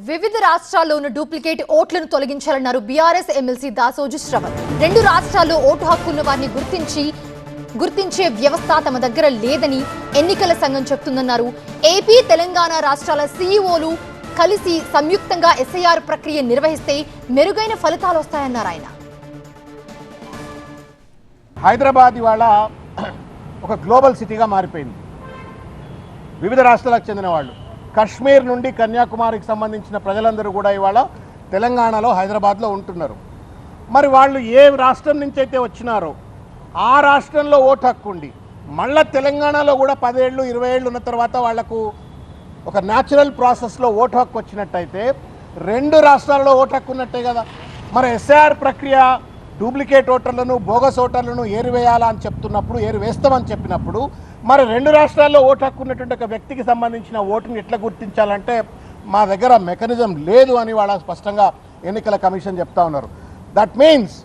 వివిధ రాష్ట్రాల్లో ఉన్న డూప్లికేట్ ఓట్లను తొలగించాలన్నారు బీఆర్ఎస్ ఎమ్మెల్సీ దాసోజు శ్రవణ్. 2 రాష్ట్రాల్లో ఓటు హక్కు ఉన్న వారిని గుర్తించే వ్యవస్థ తమ దగ్గర లేదని ఎన్నికల సంఘం చెప్తుందన్నారు. ఏపీ, తెలంగాణ రాష్ట్రాల సీఈఓలు కలిసి సంయుక్తంగా ఎస్ఐఆర్ ప్రక్రియ నిర్వహిస్తే మెరుగైన ఫలితాలు వస్తాయన్నారు ఆయన. హైదరాబాద్ ఇవాళ ఒక గ్లోబల్ సిటీగా మారిపోయింది. వివిధ రాష్ట్రాలకు చెందిన వాళ్ళు, కశ్మీర్ నుండి కన్యాకుమారికి సంబంధించిన ప్రజలందరూ కూడా ఇవాళ తెలంగాణలో, హైదరాబాద్లో ఉంటున్నారు. మరి వాళ్ళు ఏ రాష్ట్రం నుంచి అయితే వచ్చినారో ఆ రాష్ట్రంలో ఓటు హక్కు ఉండి మళ్ళీ తెలంగాణలో కూడా 10 ఏళ్ళు 20 ఏళ్ళు ఉన్న తర్వాత వాళ్లకు ఒక న్యాచురల్ ప్రాసెస్లో ఓటు హక్కు వచ్చినట్టయితే 2 రాష్ట్రాల్లో ఓటు హక్కు ఉన్నట్టే కదా. మరి ఎస్ఐఆర్ ప్రక్రియ డూప్లికేట్ ఓటర్లను, బోగస్ ఓటర్లను ఏరివేయాలా అని చెప్తున్నప్పుడు, ఏరివేస్తామని చెప్పినప్పుడు మరి 2 రాష్ట్రాల్లో ఓటు హక్కు ఉన్నటువంటి ఒక వ్యక్తికి సంబంధించిన ఓటుని ఎట్లా గుర్తించాలంటే మా దగ్గర మెకానిజం లేదు అని వాళ్ళ స్పష్టంగా ఎన్నికల కమిషన్ చెప్తా ఉన్నారు. దట్ మీన్స్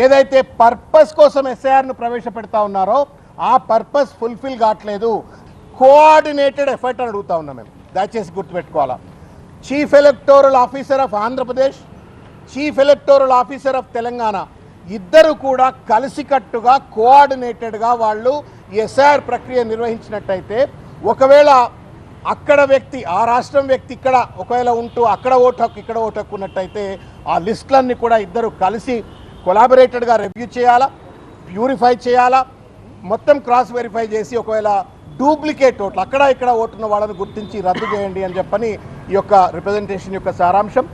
ఏదైతే పర్పస్ కోసం ఎస్ఐఆర్ను ప్రవేశపెడతా ఉన్నారో ఆ పర్పస్ ఫుల్ఫిల్ కావట్లేదు. కోఆర్డినేటెడ్ ఎఫర్ట్ అని అడుగుతా ఉన్నాం మేము. దయచేసి గుర్తుపెట్టుకోవాలా. Chief electoral officer of Andhra Pradesh, chief electoral officer of Telangana ఇద్దరు కూడా కలిసికట్టుగా కోఆర్డినేటెడ్గా వాళ్ళు ఎస్ఐఆర్ ప్రక్రియ నిర్వహించినట్టయితే ఒకవేళ అక్కడ వ్యక్తి, ఆ రాష్ట్రం వ్యక్తి ఇక్కడ ఒకవేళ ఉంటూ అక్కడ ఓటు హక్కు ఇక్కడ ఓటు హక్కు ఉన్నట్టయితే ఆ లిస్టులన్నీ కూడా ఇద్దరు కలిసి కొలాబరేటెడ్గా రివ్యూ చేయాలా, ప్యూరిఫై చేయాలా, మొత్తం క్రాస్ వెరిఫై చేసి ఒకవేళ డూప్లికేట్ ఓట్లు అక్కడ ఇక్కడ ఓటున్న వాళ్ళని గుర్తించి రద్దు చేయండి అని చెప్పని ఈ యొక్క రిప్రజెంటేషన్ యొక్క సారాంశం.